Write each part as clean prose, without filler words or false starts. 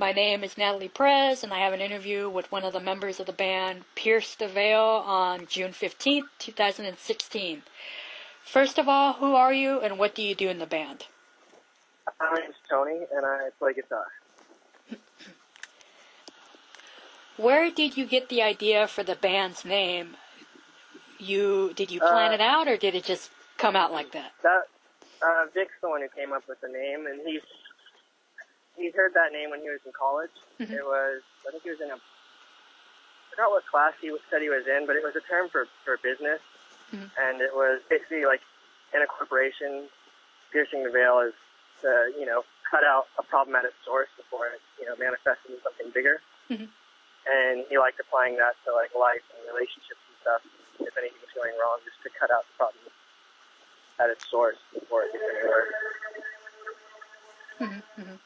My name is Natalie Perez, and I have an interview with one of the members of the band, Pierce the Veil, on June 15th, 2016. First of all, who are you, and what do you do in the band? My name is Tony, and I play guitar. Where did you get the idea for the band's name? Did you plan it out, or did it just come out like that? Vic's the one who came up with the name, and he's heard that name when he was in college. Mm-hmm. I think he was in I forgot what class he said he was in, but it was a term for business, mm-hmm. and it was basically like in a corporation, piercing the veil is to, cut out a problem at its source before it, manifests into something bigger. Mm-hmm. And he liked applying that to like life and relationships and stuff. If anything was going wrong, just to cut out the problem at its source before it gets any worse. Mm-hmm. Mm-hmm.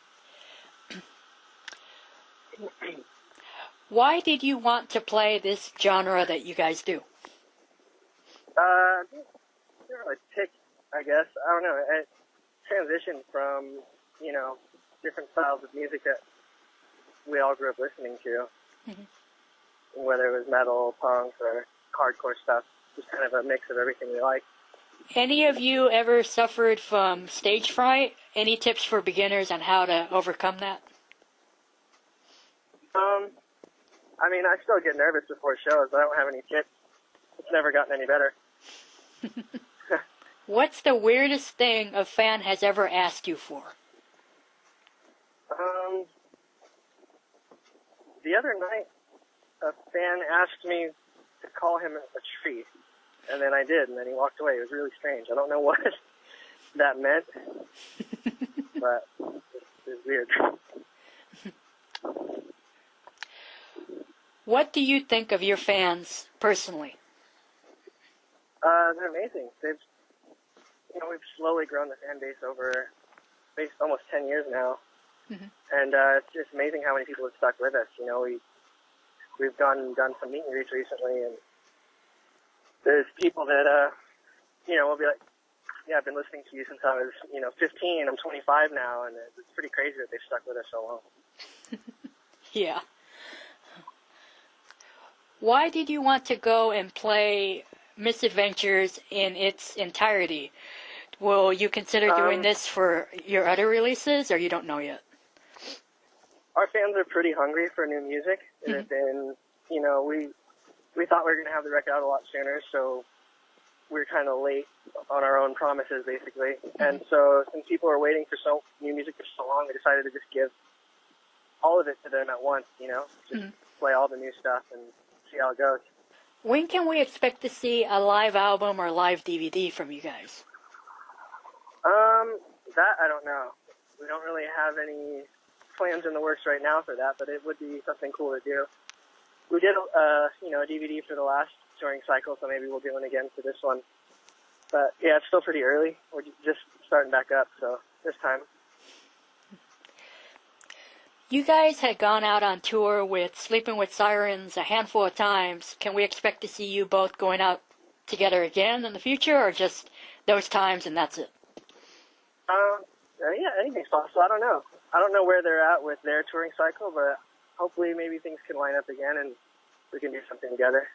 Why did you want to play this genre that you guys do? Didn't really pick, I guess. I don't know. It transitioned from, different styles of music that we all grew up listening to. Mm-hmm. Whether it was metal, punk, or hardcore stuff. Just kind of a mix of everything we like. Any of you ever suffered from stage fright? Any tips for beginners on how to overcome that? I still get nervous before shows, but I don't have any tips. It's never gotten any better. What's the weirdest thing a fan has ever asked you for? The other night, a fan asked me to call him a tree, and then I did, and then he walked away. It was really strange. I don't know what that meant, but it was weird. What do you think of your fans personally? They're amazing. We've slowly grown the fan base over almost 10 years now, mm-hmm. and it's just amazing how many people have stuck with us. We've done some meet and greets recently, and there's people that will be like, yeah, I've been listening to you since I was 15. I'm 25 now, and it's pretty crazy that they've stuck with us so long. Yeah. Why did you want to go and play Misadventures in its entirety? Will you consider doing this for your other releases, or you don't know yet? Our fans are pretty hungry for new music. It has been, we thought we were going to have the record out a lot sooner, so we're kind of late on our own promises, basically. Mm-hmm. And so since people were waiting for new music for so long, we decided to just give all of it to them at once, just play all the new stuff and see how it goes. When can we expect to see a live album or live DVD from you guys? That I don't know. We don't really have any plans in the works right now for that, but it would be something cool to do. We did, a DVD for the last touring cycle, so maybe we'll do one again for this one. But yeah, it's still pretty early. We're just starting back up, so this time. You guys had gone out on tour with Sleeping with Sirens a handful of times. Can we expect to see you both going out together again in the future, or just those times and that's it? Yeah, anything's possible. I don't know. I don't know where they're at with their touring cycle, but hopefully maybe things can line up again and we can do something together.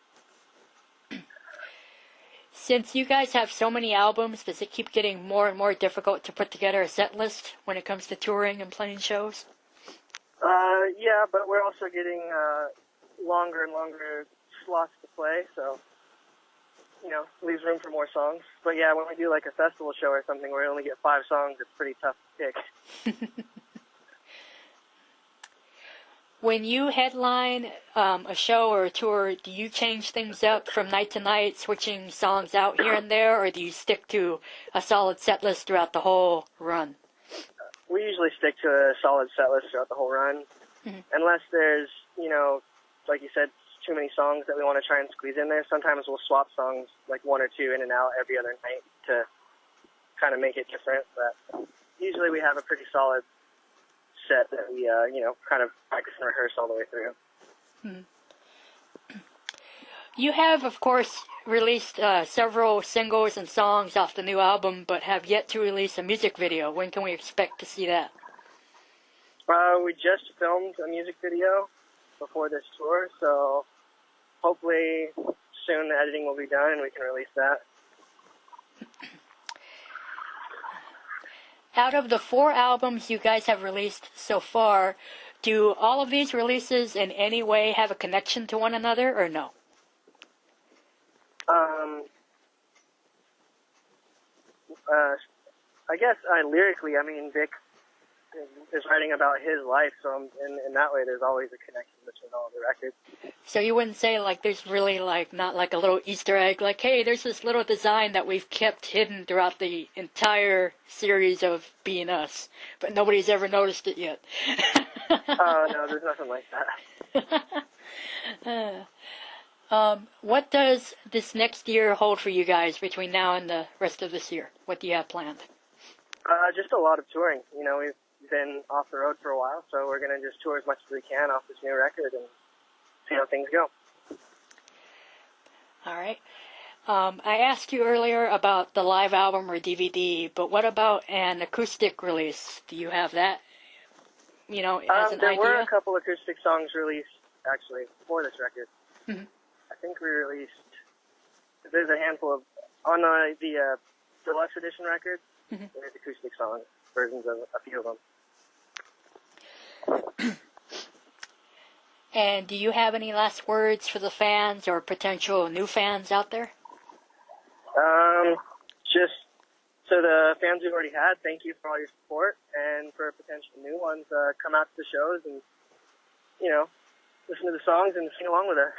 Since you guys have so many albums, does it keep getting more and more difficult to put together a set list when it comes to touring and playing shows? Yeah, but we're also getting longer and longer slots to play, so, leaves room for more songs. But yeah, when we do like a festival show or something where we only get 5 songs, it's pretty tough to pick. When you headline a show or a tour, do you change things up from night to night, switching songs out here and there, or do you stick to a solid set list throughout the whole run? We usually stick to a solid set list throughout the whole run, unless there's, like you said, too many songs that we want to try and squeeze in there. Sometimes we'll swap songs, like 1 or 2 in and out every other night to kind of make it different, but usually we have a pretty solid set that we, kind of practice and rehearse all the way through. You have, of course, released several singles and songs off the new album, but have yet to release a music video. When can we expect to see that? We just filmed a music video before this tour, so hopefully soon the editing will be done and we can release that. Out of the 4 albums you guys have released so far, do all of these releases in any way have a connection to one another, or no? I guess lyrically, I mean, Vic is writing about his life, so in that way there's always a connection between all the records. So you wouldn't say, like, there's really, like, not like a little Easter egg, like, hey, there's this little design that we've kept hidden throughout the entire series of Being Us, but nobody's ever noticed it yet. Oh, no, there's nothing like that. What does this next year hold for you guys between now and the rest of this year? What do you have planned? Just a lot of touring. You know, we've been off the road for a while, so we're going to just tour as much as we can off this new record and see how things go. All right. I asked you earlier about the live album or DVD, but what about an acoustic release? Do you have that, you know, as an there idea? There were a couple acoustic songs released, actually, for this record. Mm-hmm. I think we released, there's a handful of, on the deluxe edition record, mm-hmm. there's acoustic songs, versions of a few of them. And do you have any last words for the fans or potential new fans out there? Just to the fans we've already had, thank you for all your support, and for potential new ones, come out to the shows and, you know, listen to the songs and sing along with us.